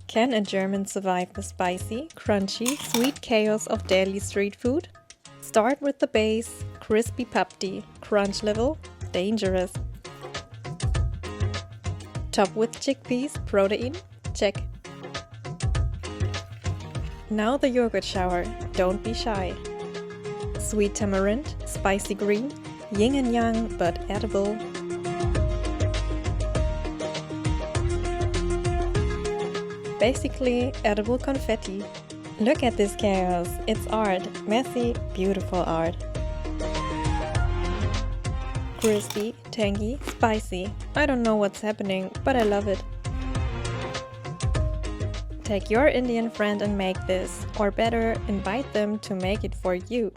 Can a German survive the spicy, crunchy, sweet chaos of daily street food? Start with the base, crispy papdi, crunch level, dangerous. Top with chickpeas, protein, check. Now the yogurt shower, don't be shy. Sweet tamarind, spicy green, yin and yang but edible. Basically, edible confetti. Look at this chaos, it's art, messy, beautiful art. Crispy, tangy, spicy. I don't know what's happening, but I love it. Take your Indian friend and make this, or better, invite them to make it for you.